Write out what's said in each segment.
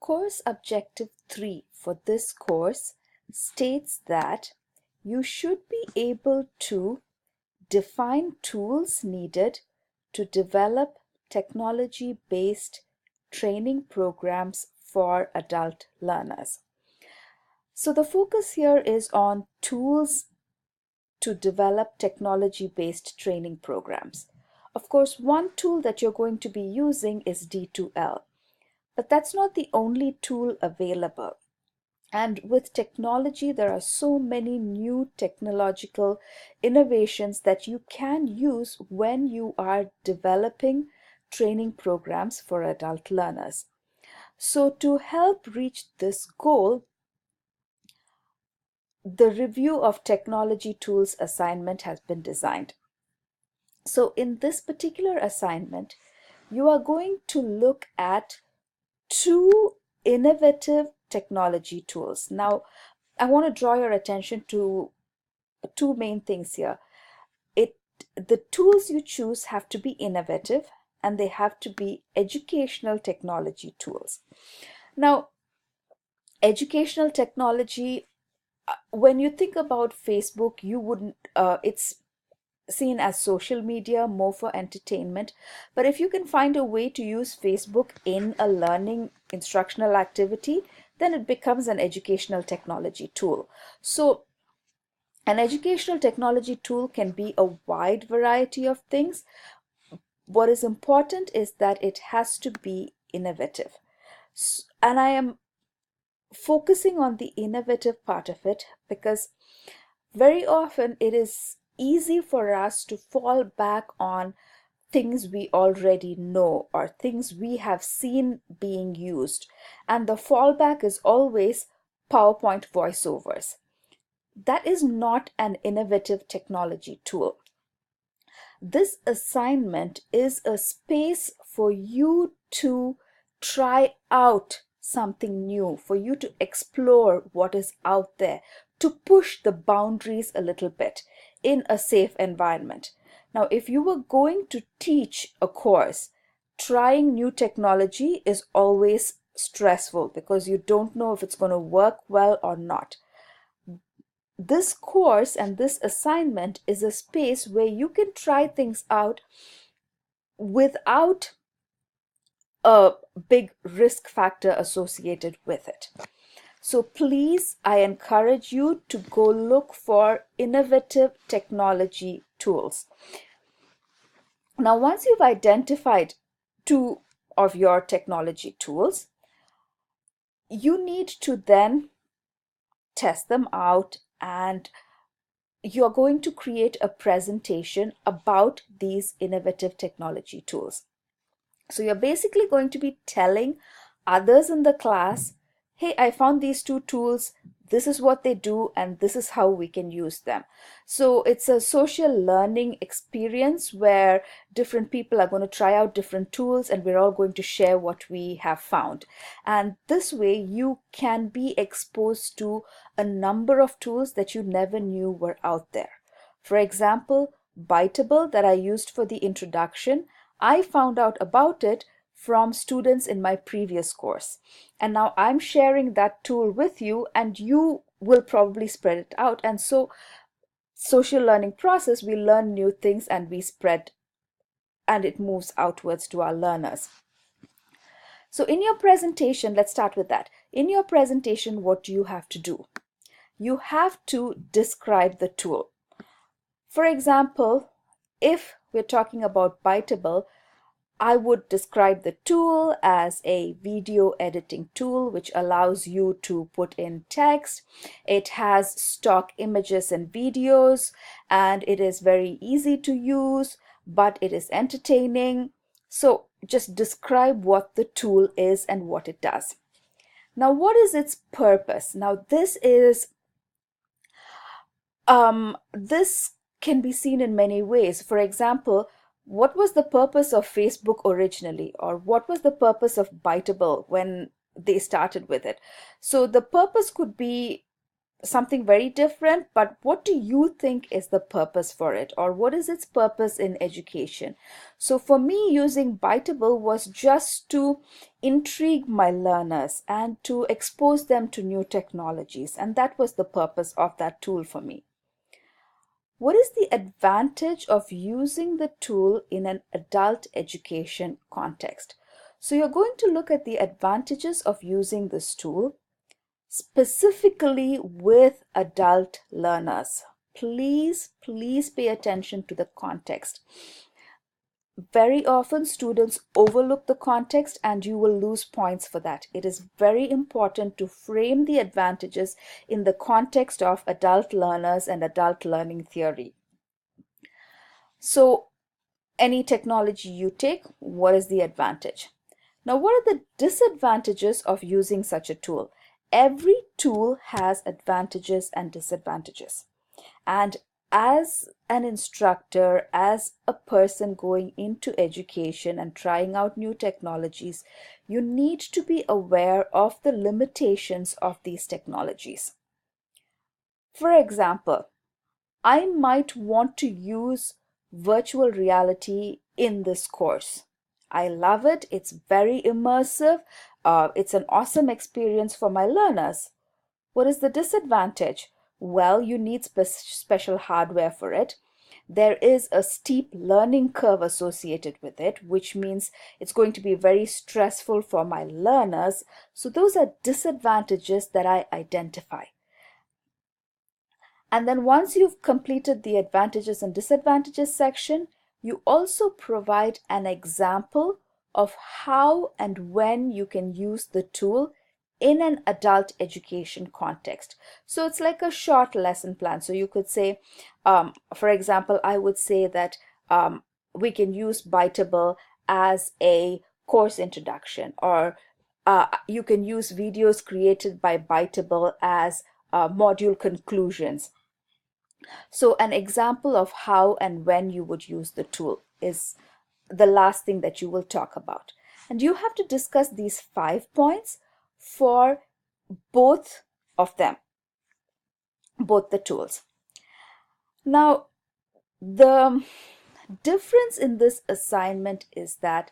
Course Objective 3 for this course states that you should be able to define tools needed to develop technology-based training programs for adult learners. So the focus here is on tools to develop technology-based training programs. Of course, one tool that you're going to be using is D2L, but that's not the only tool available. And with technology, there are so many new technological innovations that you can use when you are developing training programs for adult learners. So to help reach this goal, the review of technology tools assignment has been designed. So in this particular assignment, you are going to look at two innovative technology tools. Now, I want to draw your attention to two main things here. The tools you choose have to be innovative and they have to be educational technology tools. Now, educational technology, when you think about Facebook, you wouldn't, it's seen as social media, more for entertainment. But if you can find a way to use Facebook in a learning instructional activity, then it becomes an educational technology tool. So an educational technology tool can be a wide variety of things. What is important is that it has to be innovative. And I am focusing on the innovative part of it because very often it is easy for us to fall back on things we already know or things we have seen being used. And the fallback is always PowerPoint voiceovers. That is not an innovative technology tool. This assignment is a space for you to try out something new, for you to explore what is out there, to push the boundaries a little bit in a safe environment. Now, if you were going to teach a course, trying new technology is always stressful because you don't know if it's going to work well or not. This course and this assignment is a space where you can try things out without a big risk factor associated with it. So please, I encourage you to go look for innovative technology tools. Now, once you've identified two of your technology tools, you need to then test them out, and you're going to create a presentation about these innovative technology tools. So you're basically going to be telling others in the class, hey, I found these two tools, this is what they do, and this is how we can use them. So it's a social learning experience where different people are going to try out different tools and we're all going to share what we have found. And this way you can be exposed to a number of tools that you never knew were out there. For example, Biteable that I used for the introduction, I found out about it from students in my previous course. And now I'm sharing that tool with you and you will probably spread it out. And so social learning process, we learn new things and we spread and it moves outwards to our learners. So in your presentation, let's start with that. In your presentation, what do you have to do? You have to describe the tool. For example, if we're talking about Biteable, I would describe the tool as a video editing tool which allows you to put in text. It has stock images and videos, and it is very easy to use, but it is entertaining. So just describe what the tool is and what it does. Now, what is its purpose? Now, this can be seen in many ways. For example, what was the purpose of Facebook originally, or what was the purpose of Biteable when they started with it? So the purpose could be something very different, but what do you think is the purpose for it, or what is its purpose in education? So for me, using Biteable was just to intrigue my learners and to expose them to new technologies, and that was the purpose of that tool for me. What is the advantage of using the tool in an adult education context? So you're going to look at the advantages of using this tool specifically with adult learners. Please pay attention to the context. Very often students overlook the context and you will lose points for that. It is very important to frame the advantages in the context of adult learners and adult learning theory. So any technology you take, what is the advantage? Now, what are the disadvantages of using such a tool? Every tool has advantages and disadvantages. And as an instructor, as a person going into education and trying out new technologies, you need to be aware of the limitations of these technologies. For example, I might want to use virtual reality in this course. I love it. It's very immersive. It's an awesome experience for my learners. What is the disadvantage? Well, you need special hardware for it. There is a steep learning curve associated with it, which means it's going to be very stressful for my learners. So those are disadvantages that I identify. And then once you've completed the advantages and disadvantages section, you also provide an example of how and when you can use the tool in an adult education context. So it's like a short lesson plan. So you could say, for example, I would say that we can use Biteable as a course introduction, or you can use videos created by Biteable as module conclusions. So an example of how and when you would use the tool is the last thing that you will talk about. And you have to discuss these 5 points for both of them, both the tools. Now, the difference in this assignment is that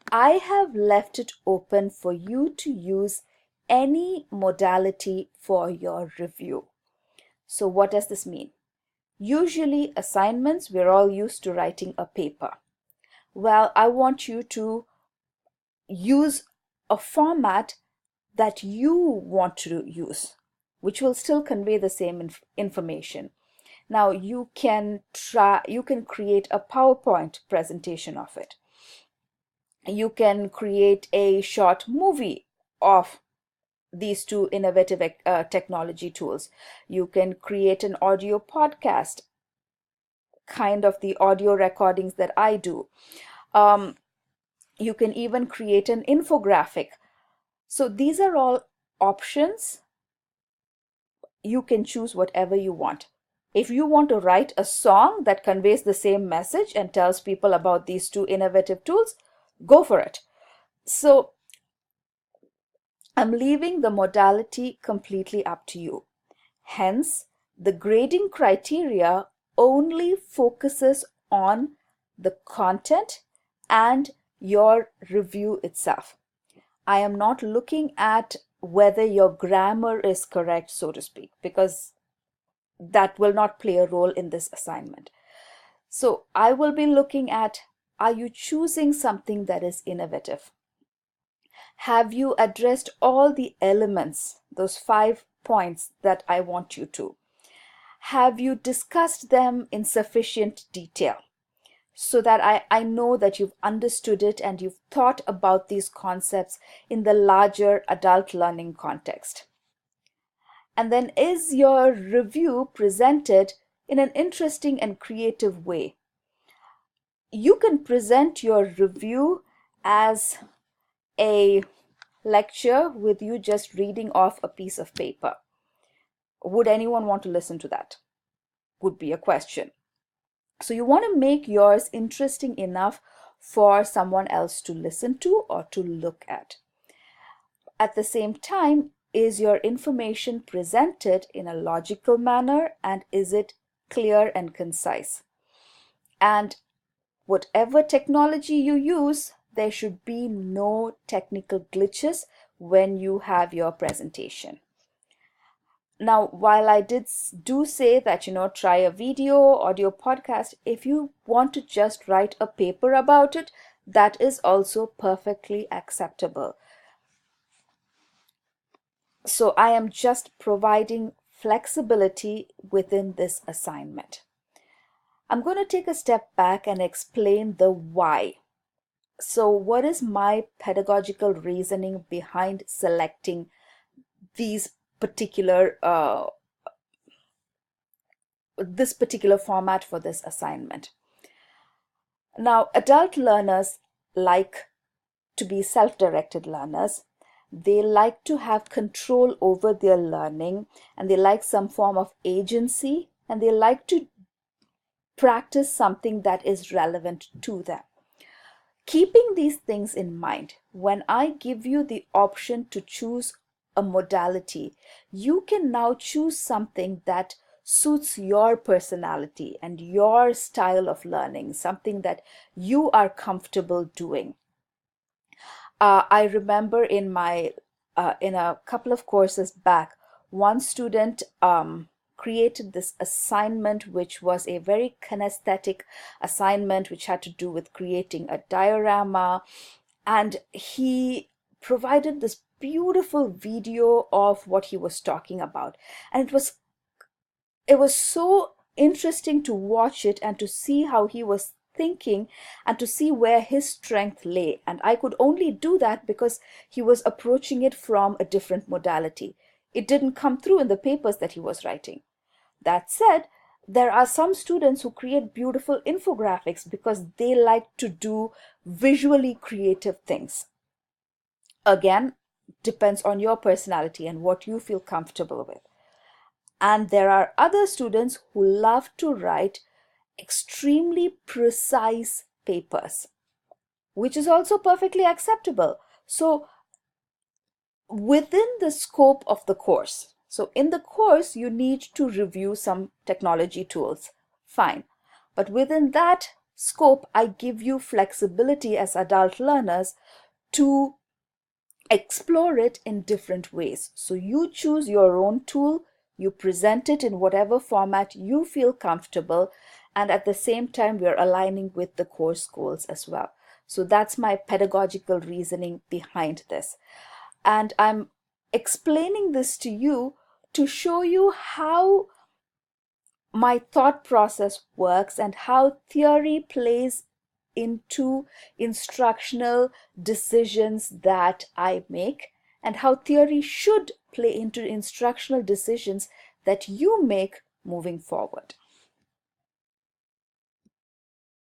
I have left it open for you to use any modality for your review. So what does this mean? Usually assignments, we're all used to writing a paper. Well, I want you to use a format that you want to use, which will still convey the same information. Now you can create a PowerPoint presentation of it. You can create a short movie of these two innovative technology tools. You can create an audio podcast, kind of the audio recordings that I do. You can even create an infographic. So these are all options. You can choose whatever you want. If you want to write a song that conveys the same message and tells people about these two innovative tools, go for it. So I'm leaving the modality completely up to you. Hence, the grading criteria only focuses on the content and your review itself. I am not looking at whether your grammar is correct, so to speak, because that will not play a role in this assignment. So I will be looking at, are you choosing something that is innovative? Have you addressed all the elements, those 5 points that I want you to? Have you discussed them in sufficient detail so that I know that you've understood it and you've thought about these concepts in the larger adult learning context? And then is your review presented in an interesting and creative way? You can present your review as a lecture with you just reading off a piece of paper. Would anyone want to listen to that? Would be a question. So you want to make yours interesting enough for someone else to listen to or to look at. At the same time, is your information presented in a logical manner, and is it clear and concise? And whatever technology you use, there should be no technical glitches when you have your presentation. Now, while I do say that, try a video, audio podcast, if you want to just write a paper about it, that is also perfectly acceptable. So I am just providing flexibility within this assignment. I'm going to take a step back and explain the why. So what is my pedagogical reasoning behind selecting these particular this particular format for this assignment? Now, adult learners like to be self-directed learners. They like to have control over their learning, and they like some form of agency, and they like to practice something that is relevant to them. Keeping these things in mind, when I give you the option to choose a modality, you can now choose something that suits your personality and your style of learning, something that you are comfortable doing. I remember in a couple of courses back, one student created this assignment, which was a very kinesthetic assignment, which had to do with creating a diorama. And he provided this beautiful video of what he was talking about. And it was so interesting to watch it and to see how he was thinking and to see where his strength lay. And I could only do that because he was approaching it from a different modality. It didn't come through in the papers that he was writing. That said, there are some students who create beautiful infographics because they like to do visually creative things. Again, depends on your personality and what you feel comfortable with. And there are other students who love to write extremely precise papers, which is also perfectly acceptable. So within the scope of the course, so in the course, you need to review some technology tools. Fine. But within that scope, I give you flexibility as adult learners to explore it in different ways. So you choose your own tool, you present it in whatever format you feel comfortable, and at the same time, we're aligning with the course goals as well. So that's my pedagogical reasoning behind this. And I'm explaining this to you to show you how my thought process works and how theory plays into instructional decisions that I make, and how theory should play into instructional decisions that you make moving forward.